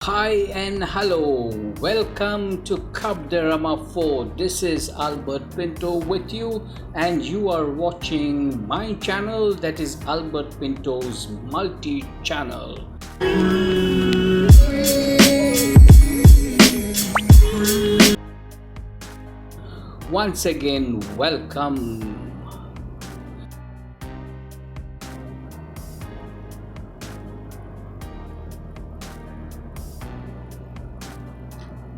Hi and hello, welcome to Cabo De Rama 4. This is Albert Pinto with you, and you are watching my channel, that is Albert Pinto's multi channel. Once again, welcome.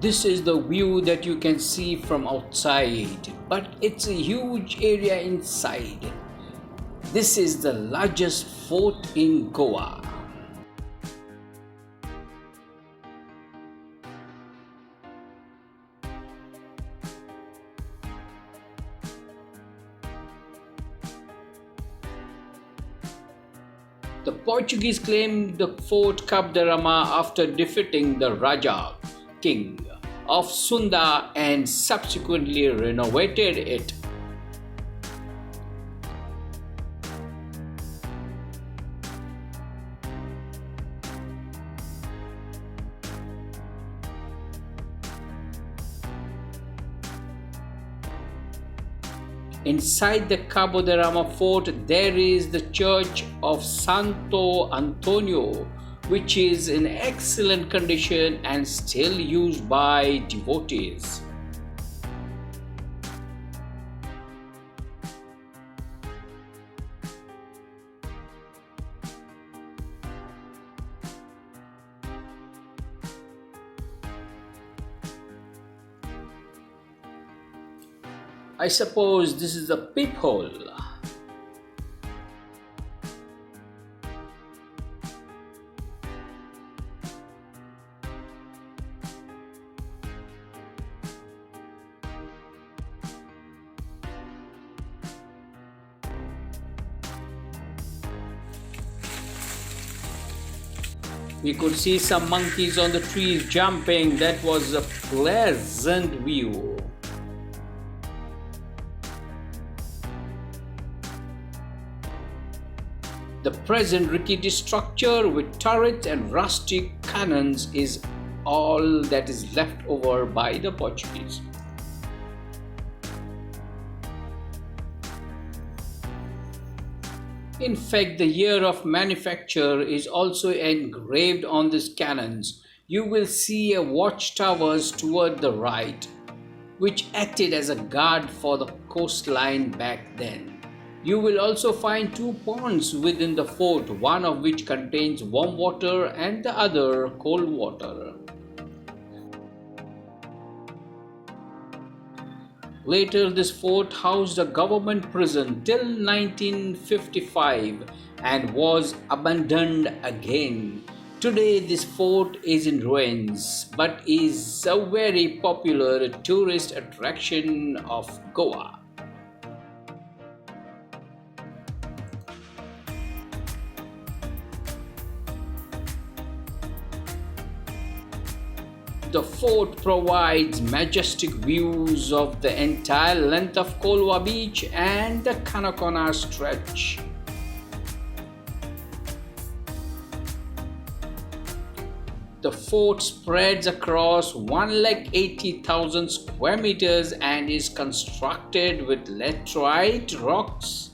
This is the view that you can see from outside, but it's a huge area inside. This is the largest fort in Goa. The Portuguese claimed the fort Cabo De Rama after defeating the Raja, king of Sunda, and subsequently renovated it. Inside the Cabo de Rama fort, there is the church of Santo Antonio, which is in excellent condition and still used by devotees. I suppose this is a peephole. We could see some monkeys on the trees jumping. That was a pleasant view. The present rickety structure with turrets and rustic cannons is all that is left over by the Portuguese. In fact, the year of manufacture is also engraved on these cannons. You will see a watchtowers toward the right, which acted as a guard for the coastline back then. You will also find two ponds within the fort, one of which contains warm water and the other cold water. Later, this fort housed a government prison till 1955 and was abandoned again. Today, this fort is in ruins but is a very popular tourist attraction of Goa. The fort provides majestic views of the entire length of Kolwa Beach and the Kanakona stretch. The fort spreads across 180,000 square meters and is constructed with laterite rocks.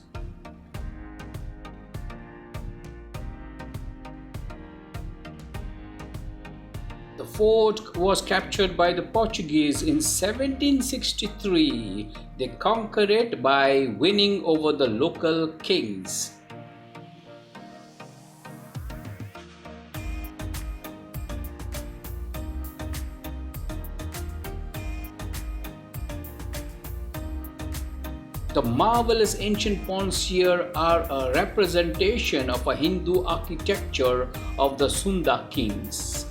The fort was captured by the Portuguese in 1763. They conquered it by winning over the local kings. The marvelous ancient ponds here are a representation of a Hindu architecture of the Sunda kings.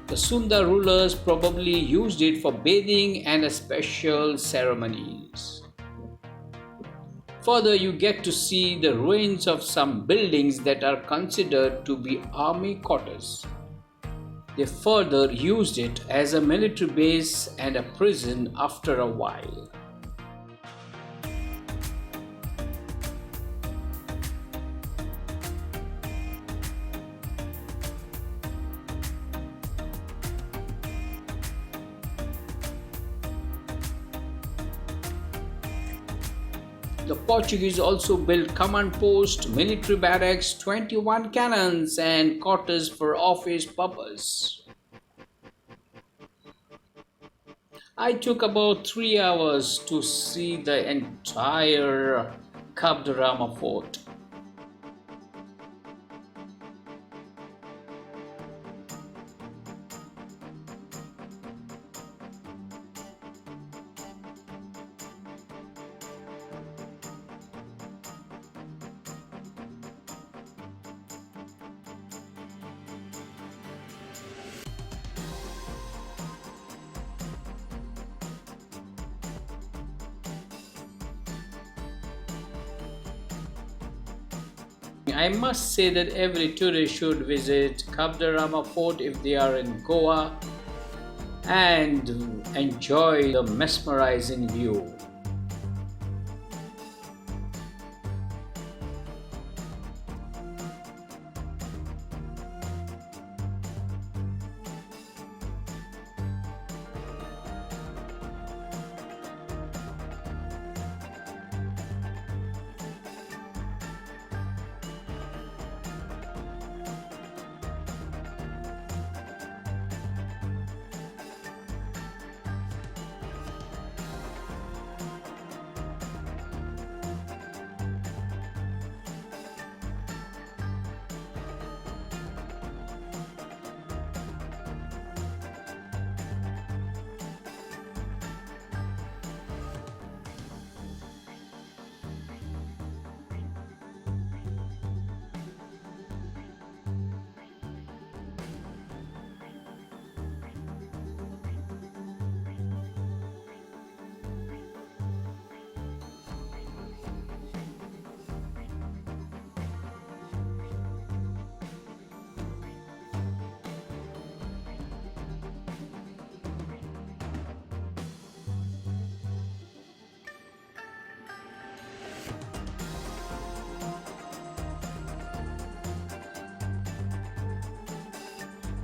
The Sunda rulers probably used it for bathing and special ceremonies. Further, you get to see the ruins of some buildings that are considered to be army quarters. They further used it as a military base and a prison after a while. The Portuguese also built command posts, military barracks, 21 cannons, and quarters for office purpose. I took about 3 hours to see the entire Cabo De Rama fort. I must say that every tourist should visit Cabo De Rama fort if they are in Goa and enjoy the mesmerizing view.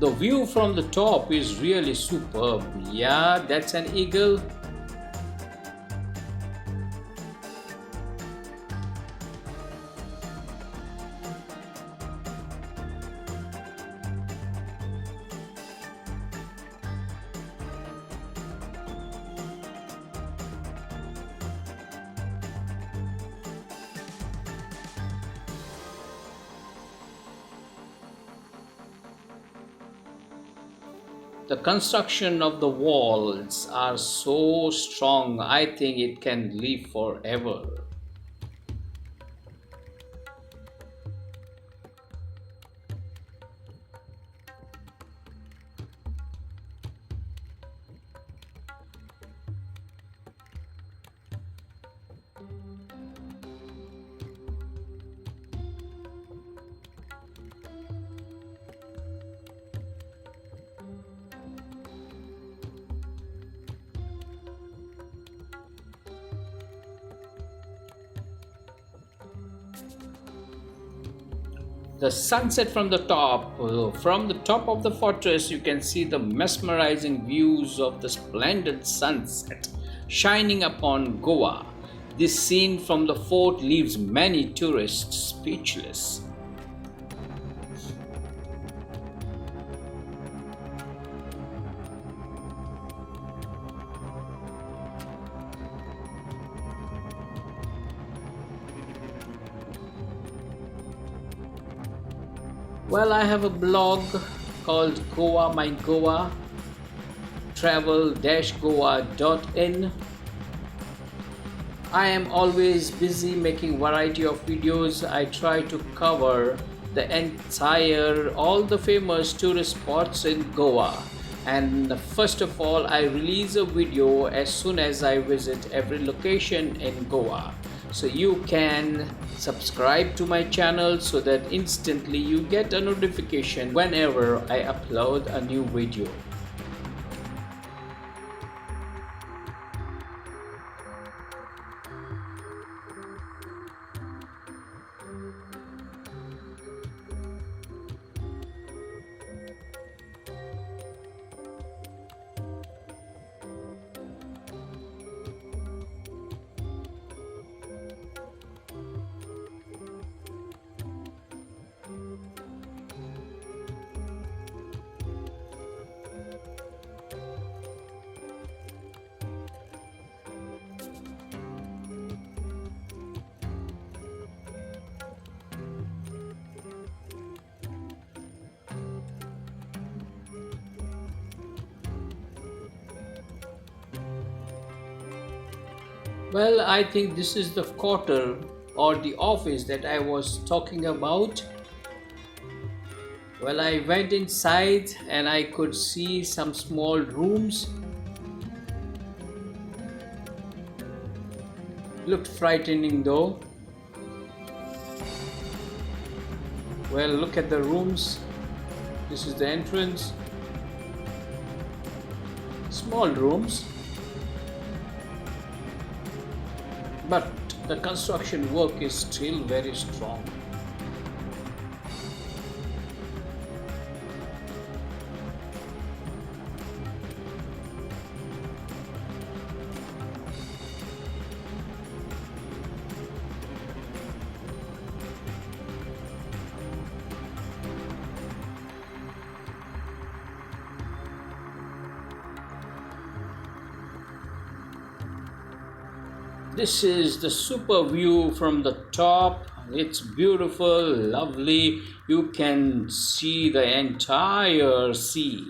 The view from the top is really superb. Yeah, that's an eagle. The construction of the walls are so strong, I think it can live forever. The sunset from the top of the fortress, you can see the mesmerizing views of the splendid sunset shining upon Goa. This scene from the fort leaves many tourists speechless. Well, I have a blog called Goa My Goa, travel-goa.in. I am always busy making variety of videos. I try to cover all the famous tourist spots in Goa. And first of all, I release a video as soon as I visit every location in Goa. So you can subscribe to my channel so that instantly you get a notification whenever I upload a new video. Well, I think this is the quarter or the office that I was talking about. Well, I went inside and I could see some small rooms. Looked frightening though. Well, look at the rooms. This is the entrance. Small rooms. But the construction work is still very strong. This is the super view from the top. It's beautiful, lovely. You can see the entire sea.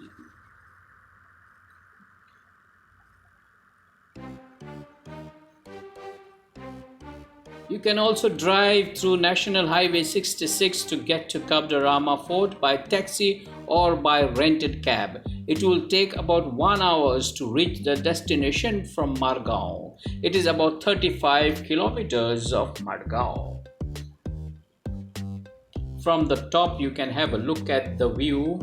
You can also drive through National Highway 66 to get to Cabo De Rama Fort by taxi or by rented cab. It will take about 1 hour to reach the destination from Margao. It is about 35 kilometers of Margao. From the top you can have a look at the view.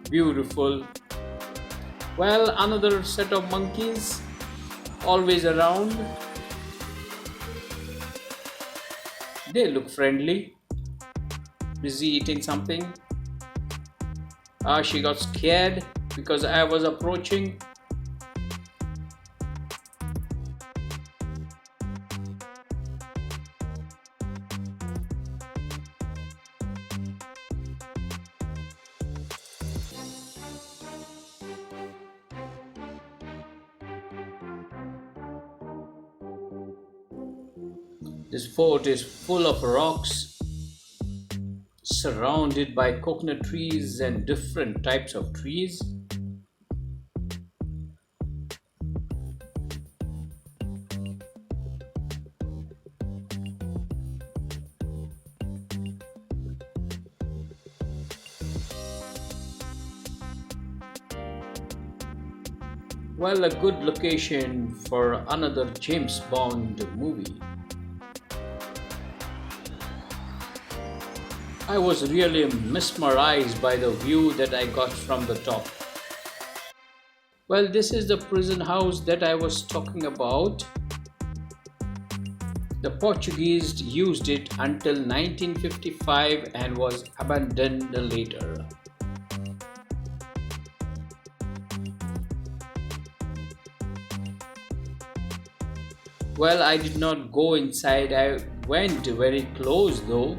Beautiful. Well, another set of monkeys always around. They look friendly. Busy eating something. She got scared because I was approaching. This fort is full of rocks, surrounded by coconut trees and different types of trees. Well, a good location for another James Bond movie. I was really mesmerized by the view that I got from the top. Well, this is the prison house that I was talking about. The Portuguese used it until 1955 and was abandoned later. Well, I did not go inside. I went very close though,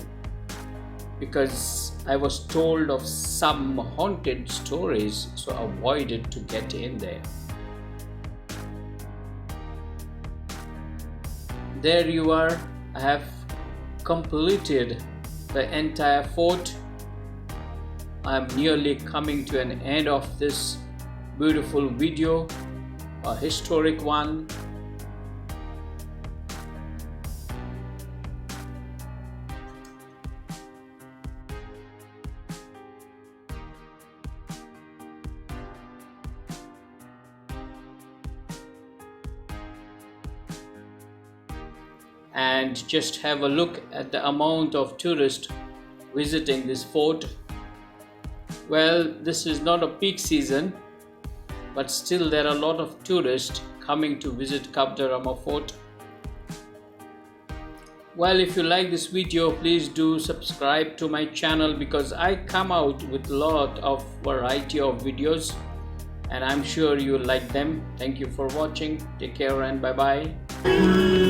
because I was told of some haunted stories, so I avoided to get in there. There you are. I have completed the entire fort. I am nearly coming to an end of this beautiful video, a historic one. And just have a look at the amount of tourists visiting this fort. Well, this is not a peak season, but still there are a lot of tourists coming to visit Cabo De Rama Fort. Well, if you like this video, please do subscribe to my channel, because I come out with a lot of variety of videos and I'm sure you like them. Thank you for watching. Take care and bye bye.